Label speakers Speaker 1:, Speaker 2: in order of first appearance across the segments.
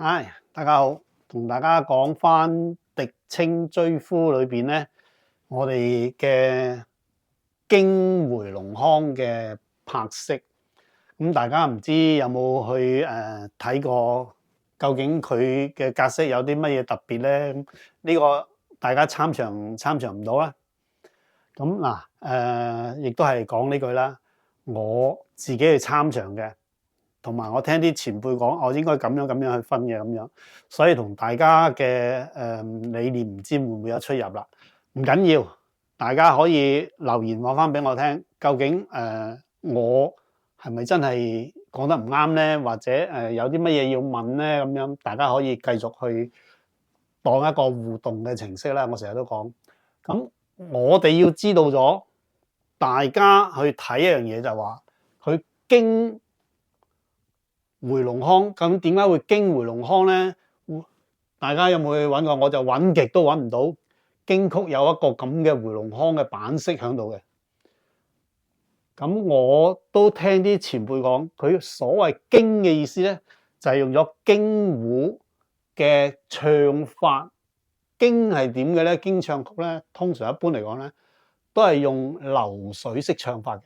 Speaker 1: 嗨，大家好，同大家講翻《狄青追夫》裏邊咧，我哋嘅經回龍腔嘅拍攝。咁大家唔知有冇去睇過？究竟佢嘅格式有啲乜嘢特別咧？呢個大家參詳唔到啦。咁嗱亦都係講呢句啦，我自己去參詳嘅。同埋我聽啲前輩講，我應該咁樣去分嘅咁樣，所以同大家嘅理念唔知會唔會有出入啦？唔緊要，大家可以留言話翻俾我聽，究竟我係咪真係講得唔啱咧？或者有啲乜嘢要問咧？咁樣大家可以繼續去當一個互動嘅程式啦。我成日都講，咁我哋要知道咗，大家去睇一樣嘢就係話，佢經回龍腔，咁點解會經回龍腔咧？大家有冇去揾過？我就揾極都揾唔到京曲有一個咁嘅回龍腔嘅版式喺度嘅。咁我都聽啲前輩講，佢所謂經嘅意思咧，就係用咗京胡嘅唱法。京係點嘅咧？京唱曲咧，通常一般嚟講咧，都係用流水式唱法嘅。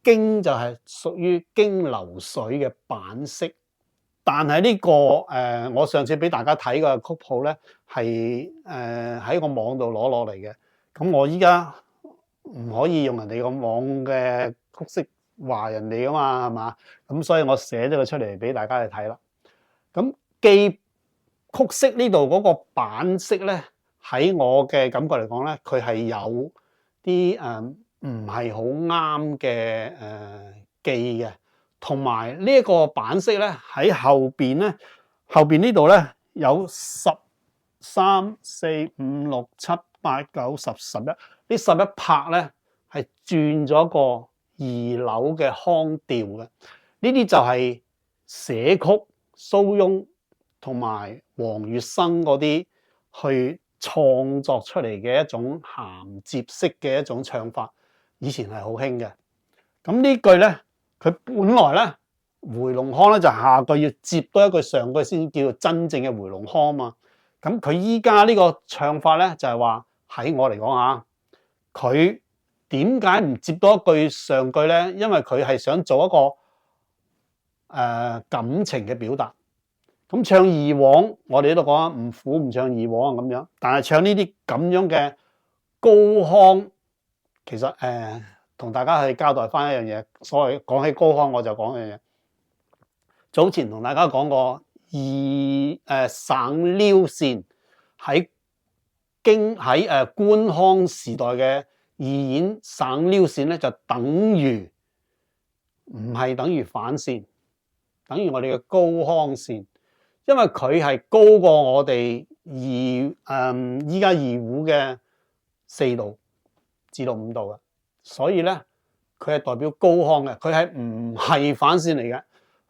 Speaker 1: 經就係屬於經流水嘅版式，但係呢個我上次俾大家睇嘅曲譜咧，係喺個網度攞落嚟嘅。咁我依家唔可以用人哋個網嘅曲式話人哋噶嘛，係嘛？咁所以我寫咗佢出嚟俾大家去睇啦。咁記曲式呢度嗰個版式咧，喺我嘅感覺嚟講咧，佢係有啲唔係好啱嘅記嘅，同埋呢一個版式咧喺後邊咧，後邊呢度咧有13、4、5、6、7、8、9、10、11，呢11拍咧係轉咗個二樓嘅腔調嘅，呢啲就係寫曲蘇翁同埋黃月生嗰啲去創作出嚟嘅一種銜接式嘅一種唱法。以前係好興嘅，咁呢句咧，佢本來咧回龍腔咧就下句要接多一句上句先叫做真正嘅回龍腔嘛。咁佢依家呢個唱法咧就係話喺我嚟講嚇，佢點解唔接多一句上句咧？因為佢係想做一個感情嘅表達。咁唱二黃，我哋呢度講啊，唔苦唔唱二黃咁樣，但係唱呢啲咁樣嘅高腔。其實同大家去交代翻一樣嘢，所謂講起高腔，我就講一樣嘢。早前同大家講過，省撩線喺官腔時代嘅二演省撩線咧，就等於唔係等於反線，等於我哋嘅高腔線，因為佢係高過我哋依家二胡嘅4度至到5度嘅，所以咧佢係代表高腔嘅，佢係唔係反線嚟嘅。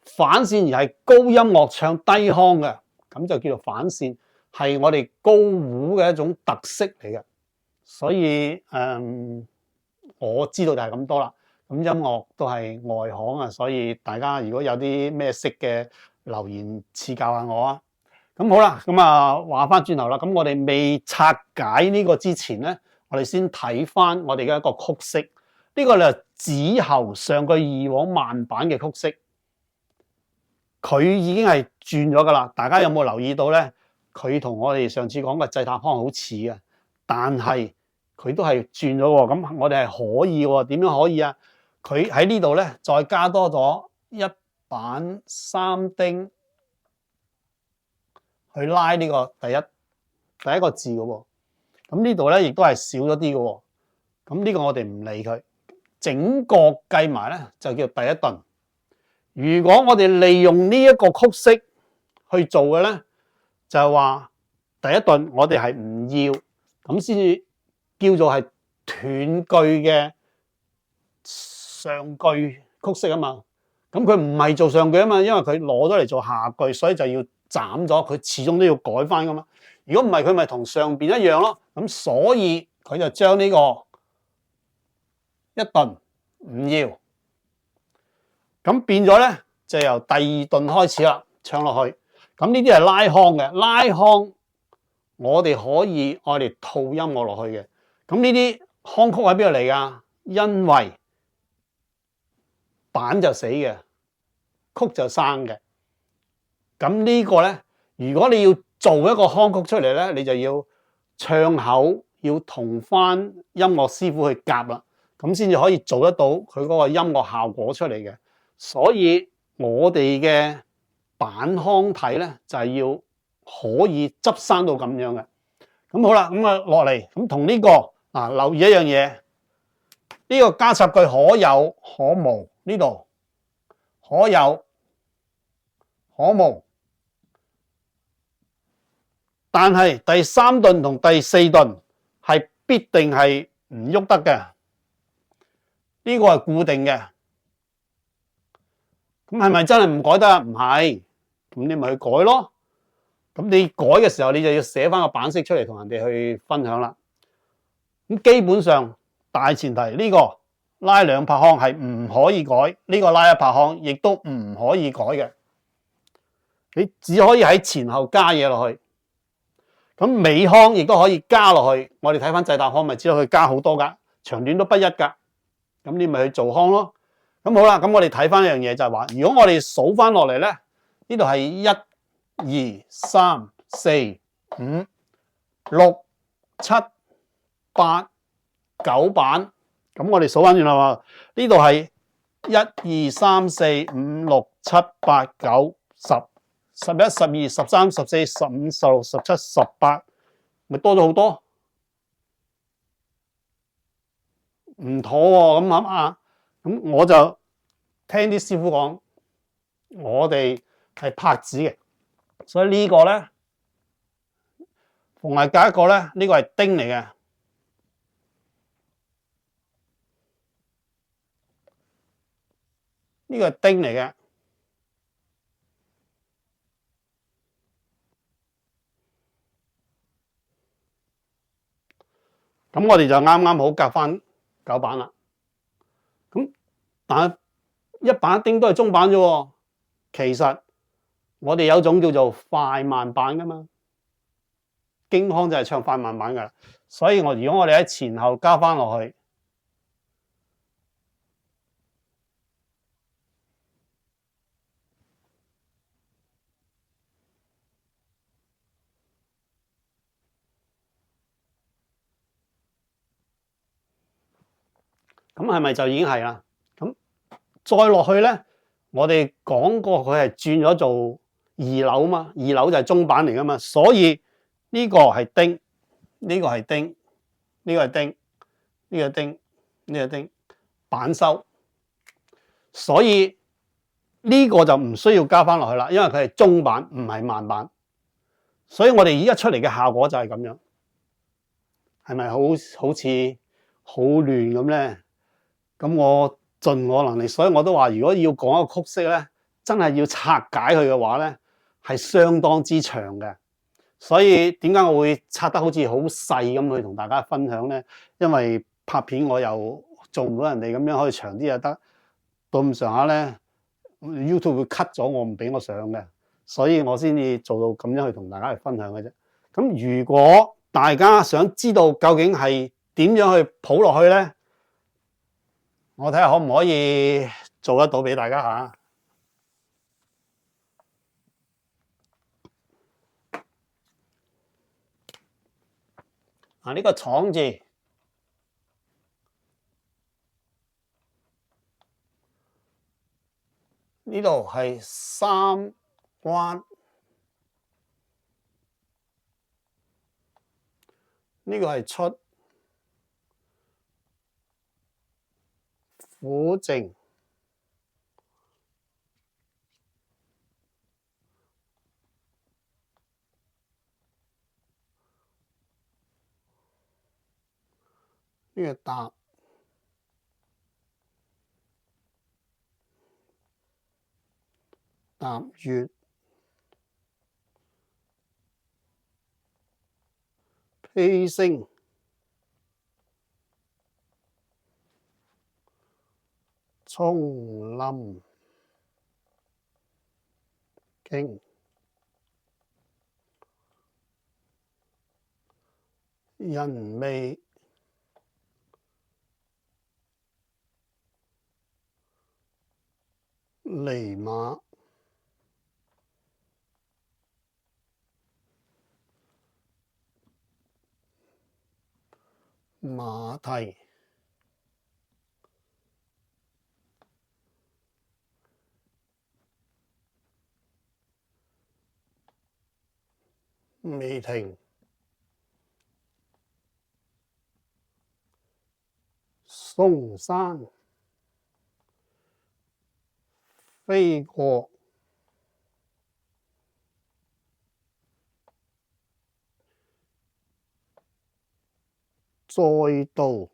Speaker 1: 反線而係高音樂唱低腔嘅，咁就叫做反線，係我哋高胡嘅一種特色嚟嘅。所以我知道就係咁多啦。咁音樂都係外行啊，所以大家如果有啲咩識嘅留言賜教下我啊。咁好啦，咁啊話翻轉頭啦，咁我哋未拆解呢個之前咧，我哋先睇翻我哋嘅一個曲式。呢個就子喉上句二黃慢板嘅曲式，佢已經係轉咗噶啦。大家有冇留意到咧？佢同我哋上次講嘅祭塔腔好似嘅，但係佢都係轉咗喎。咁我哋係可以喎，點樣可以啊？佢喺呢度咧，再加多咗一板3丁去拉呢個第一個字嘅喎。咁呢度咧亦都係少咗啲嘅喎。咁呢個我哋唔理佢，整個計埋咧就叫第一頓。如果我哋利用呢一個曲式去做嘅咧，就係話第一頓我哋係唔要，咁先至叫做係斷句嘅上句曲式啊嘛。咁佢唔係做上句啊嘛，因為佢攞咗嚟做下句，所以就要斬咗，佢始終都要改翻噶嘛。如果唔係，佢咪同上邊一樣咯。咁所以佢就將呢個一頓唔要，咁變咗咧就由第二頓開始啦。唱落去。咁呢啲係拉腔嘅，拉腔我哋可以愛嚟套音樂落去嘅。咁呢啲腔曲喺邊度嚟㗎？因為板就死嘅，曲就生嘅。咁呢個咧，如果你要做一個腔曲出嚟咧，你就要唱口要同翻音樂師傅去夾啦，咁先至可以做得到佢嗰個音樂效果出嚟嘅。所以我哋嘅板腔體咧，就係要可以執生到咁樣嘅。咁好啦，咁啊落嚟，咁同呢個留意一樣嘢，呢個加插句可有可無，呢度可有可無。但係第三頓同第四頓係必定係唔喐得嘅，呢個係固定嘅。咁係咪真係唔改得啊？唔係，咁你咪去改咯。咁你改嘅時候，你就要寫翻個版式出嚟同人哋去分享啦。咁基本上大前提呢個拉兩拍腔係唔可以改，呢個拉一拍腔亦都唔可以改嘅。你只可以喺前後加嘢落去。咁尾腔亦都可以加落去，我哋睇翻製踏腔咪知道佢加好多噶，長短都不一噶。咁你咪去做腔咯。咁好啦，咁我哋睇翻一樣嘢就係話，如果我哋數翻落嚟咧，呢度係1、2、3、4、5、6、7、8、9版。咁我哋數翻轉啦嘛，呢度係1、2、3、4、5、6、7、8、9、10。11、12、13、14、15、16、17、18，咪多咗好多，唔妥喎，咁諗下，咁我就聽啲師傅講，我哋係拍子嘅，所以呢個咧，逢係隔一個咧，呢個係丁嚟嘅，呢個係丁嚟嘅。咁我哋就啱啱好夾翻9版啦。咁但係一板一丁都係中板啫喎。其實我哋有種叫做快慢板噶嘛，京腔就係唱快慢板噶啦。所以如果我哋喺前後加翻落去，咁係咪就已經係啦？咁再落去咧，我哋講過佢係轉咗做二樓嘛，二樓就係中板嚟噶嘛，所以呢個係丁，呢個係丁，呢個係丁，呢個係丁，呢個係丁，板收。所以呢個就唔需要加翻落去啦，因為佢係中板，唔係慢板。所以我哋而家出嚟嘅效果就係咁樣，係咪好似好亂咁咧？咁我盡我能力，所以我都話，如果要講一個曲式咧，真係要拆解佢嘅話咧，係相當之長嘅。所以點解我會拆得好似好細咁去同大家分享咧？因為拍片我又做唔到人哋咁樣可以長啲就得，到咁上下咧 YouTube 會 cut 咗我唔俾我上嘅，所以我先至做到咁樣去同大家去分享嘅啫。咁如果大家想知道究竟係點樣去譜落去咧？我睇下可唔可以做得到俾大家嚇。呢個廠字呢度係3關，呢個係出苦靜。呢個答乙披聲叢林經人未離馬馬蹄未停，嵩山飛過，再度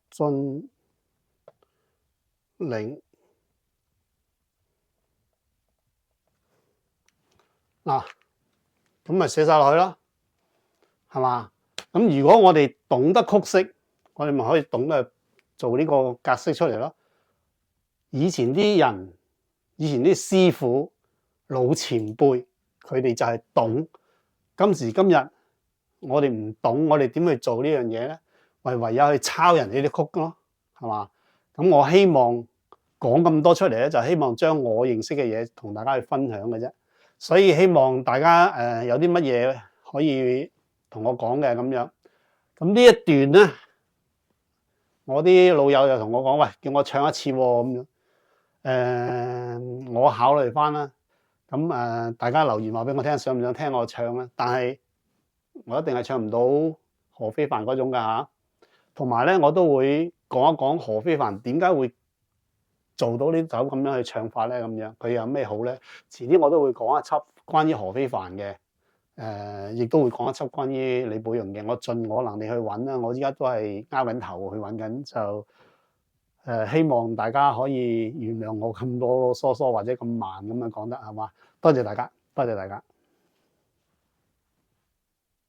Speaker 1: 峻嶺。嗱，咁咪寫晒落去咯，係嘛？咁如果我哋懂得曲式，我哋咪可以懂得做呢個格式出嚟咯。以前啲人，以前啲師傅、老前輩，佢哋就係懂。今時今日，我哋唔懂，我哋點去做呢樣嘢咧？唯有去抄人哋啲曲咯，係嘛？咁我希望講咁多出嚟咧，就希望將我認識嘅嘢同大家去分享嘅啫。所以希望大家有啲乜嘢可以同我講嘅咁樣。咁呢一段咧，我啲老友就同我講，喂，叫我唱一次喎咁樣。我考慮翻啦。咁大家留言話俾我聽，想唔想聽我唱咧？但係我一定係唱唔到何非凡嗰種㗎嚇。同埋咧，我都會講一講何非凡點解會做到呢首咁樣去唱法咧，咁樣佢有咩好咧？遲啲我都會講一輯關於何非凡嘅，亦都會講一輯關於李寶榕嘅。我盡我能力去揾啦，我依家都係拗緊頭去揾緊，就希望大家可以原諒我咁囉囉嗦嗦或者咁慢咁樣講得係嘛？多謝大家，多謝大家。